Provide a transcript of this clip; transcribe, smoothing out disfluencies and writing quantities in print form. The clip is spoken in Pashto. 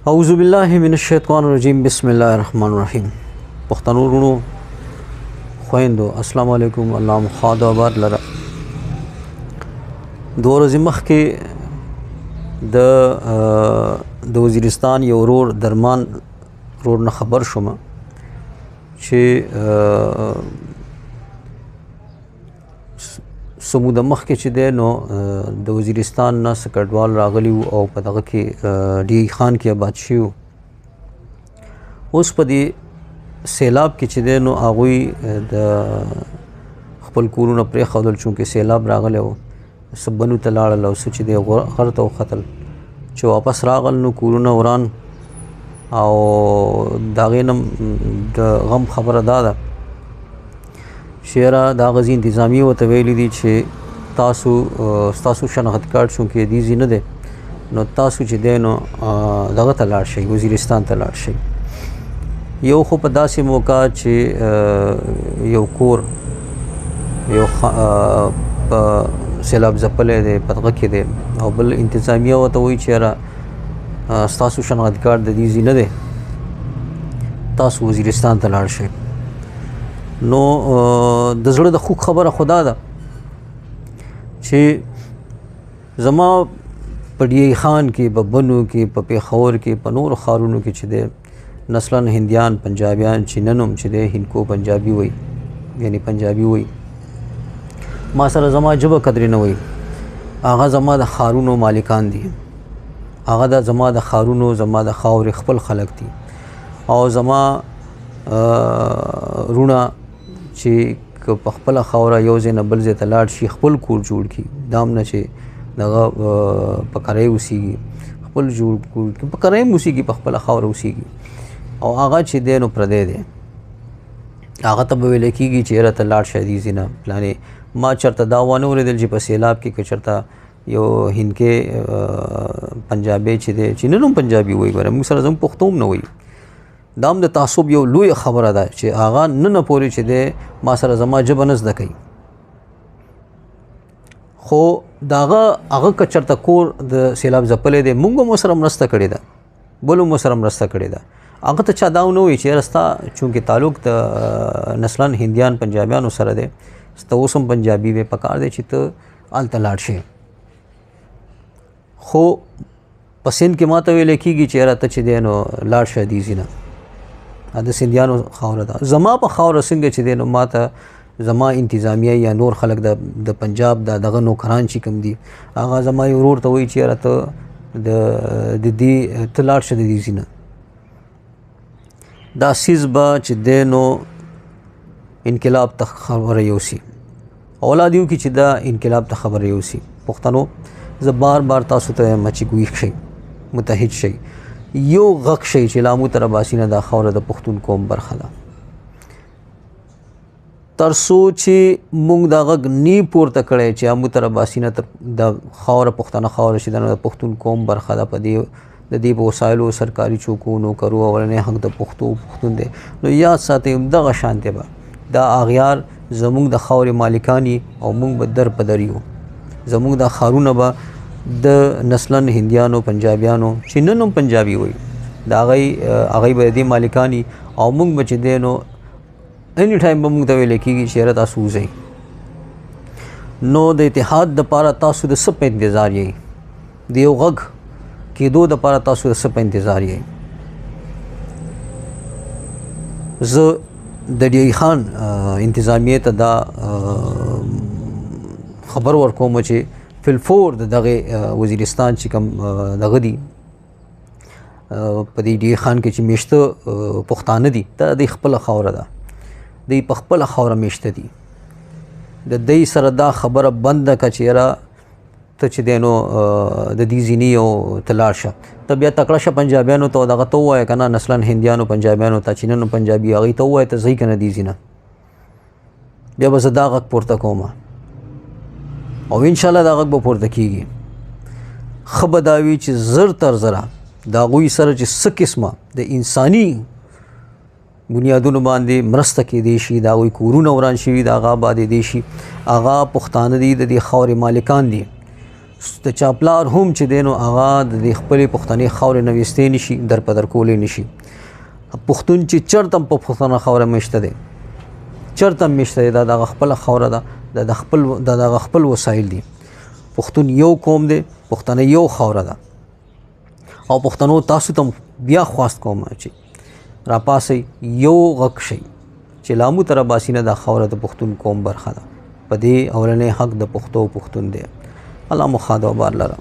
اعوذ بالله من الشیطان الرجیم بسم الله الرحمن الرحیم. پښتنو ورونو خويندو السلام علیکم. الله مخاد آباد لره. دو ورځې مخکې د وزیرستان یو ورور درمان ورور نه خبر شوم چې سموده مخکې چې دی نو د وزیرستان نه سکرټوال راغلی او په دغه کې ډي خان کې آباد شوي. اوس په دې سیلاب کې چې دی نو هغوی د خپل کورونه پرېښودل چونکې سیلاب راغلی و. سبنو ته لاړل او څه چې دی غر ته وختل چې واپس راغل نو کورونه وران او د هغې نه د غم خبره دا ده شیره د غزي انتظامیه ورته ویلي دي چې ستاسو شناخت کارت چونکې دیزي نه دی نو تاسو چې دی نو دغه ته لاړ شئ، وزیرستان ته لاړ شئ. یو خو په داسې موقع چې یو کور یو په سیلاب ځپلی دی په دغه کې دی او بل انتظامیه ورته وایي چې یاره ستاسو شناخت کارت د دیزي نه دی، تاسو وزیرستان ته لاړ شئ. نو د زړه د خوږ خبره خدا ده چې زما په ډي خان کې په بنو کې په پېښور کې په نورو ښارونو کې چې دی نسلاً هندیان پنجابیان چې نن هم چې دی هندکو پنجابي وایي یعنی پنجابي وایي. ما سره زما ژبه قدرې نه وایي، هغه زما د ښارونو مالکان دي، هغه د زما د ښارونو زما د خاورې خپل خلک دي او زما رونه چې په خپله خاوره یو ځای نه بل ځای ته لاړ شي خپل کور جوړ کړي، دام نه چې دغه په کرۍ اوسېږي، خپل جوړ کور په کرۍ هم اوسېږي په خپله خاوره اوسېږي او هغه چې دی نو پردی دی. هغه ته به ویلی کېږي چې یاره ته لاړ شه دې ځي نه پلانې. ما چېرته دا وانه اورېدل چې په سیلاب کې که چېرته یو هندکې پنجابی چې دی چې نن هم پنجابي وایي ګوره موږ سره زموږ پښتو هم نه وایي. دا هم د تعصب یو لوی خبره ده چې هغه نن پورې چې دی ما سره زما ژبه نه زده کوي خو د هغه که چېرته کور د سیلاب ځپلی دی موږ هم ورسره مرسته کړې ده، بل هم ورسره مرسته کړې ده. هغه ته چا دا ونه وایي چې یاره ستا چونکې تعلق د نسلاً هندیان پنجابیانو سره دی ستا اوس هم پنجابي وی پکار دی چې ته هلته لاړ شې. خو په سند کې ما ته ویلی کېږي چې یاره ته چې دی نو لاړ شه دې ځي نه، د سندیانو خاوره ده. زما په خاوره څنګه چې دی نو ما ته زما انتظامیه یا نور خلک د پنجاب دغه نوکران چې کوم دي هغه زما یو ورور ته وایي چې یاره ته د دې ته لاړ شه د دې ځي نه. دا سیز به چې دی نو انقلاب ته خبره یوسي، اولاد یو کې چې دا انقلاب ته خبره یوسي. پښتنو زه بار بار تاسو ته یم چې ګویښ شئ، متحد شئ، یو غږ شئ چې لا مو تر باسي نه دا خاوره د پښتون قوم برخه ده. تر څو چې موږ دا غږ نی پورته کړی چې مو تر باسي نه د خاوره پښتنه خاوره چې د پښتون قوم برخه ده په د دې په وسایلو سرکاري چوکو نوکرو اولنی حق د پښتون دی. نو یاد ساتئ دغه شانتې به دا اغیار زموږ د خاورې مالکان او موږ به در په در یو. زموږ دا ښارونه به د نسلاً هندیانو پنجابیانو چې نن هم پنجابي وایي د هغوی به د دې مالکان او موږ به چې دی نو اني ټایم به موږ ته ویلی کېږي چې یاره تاسو وځئ. نو د اتحاد دپاره تاسو د څه په انتظار یئ؟ د یو غږ کېدو دپاره تاسو د څه په انتظار یئ؟ زه د ډي خان انتظامیې ته دا خبر ورکوم چې فلفور دغه وزیرستان چې کوم دغه دي په دې ډي خان کې چې میشته پښتانه دي دا د خپله خاوره ده، دوی په خپله خاوره میشته دي. د دوی سره دا خبره بنده که چې یاره ته چې دی نو د دې ځینې او ته لاړ شه ته بیا تکړه شه پنجابیانو ته دغه ته ووایه که نه نسلاً هندیانو پنجابیانو ته چې نن پنجابي هغوی ته ووایه ته ځئ که نه دې ځي نه. بیا به زه دا غږ پورته کوم او انشاءالله دا غږ به پورته کېږي. ښه به دا وي چې زر تر زره د هغوی سره چې څه قسمه د انساني بنیادونو باندې مرسته کېدی شي، د هغوی کورونه وران شوي د هغه آبادېدی شي، هغه پښتانه دي د دې خاورې مالکان دي. د چا پلار هم چې دی نو هغه د خپلې پښتنې خاورې نه ویستې نشي در په در کولی نشي. پښتون چې چېرته هم په پښتنه خاوره میشته دی، چېرته هم میشته دی، دا د هغه خپله خاوره ده، دا د هغه خپل وسایل دي. پښتون یو قوم دی، پښتنه یو خاوره ده. او پښتنو تاسو ته بیا خواست کوم چې راپاسئ، یو غږ شئ چې لامو تر باسي نه دا خاوره د پښتون قوم برخه ده. په دې اولنې حق د پښتو پښتون دی. الله مو ښاد او بار لره.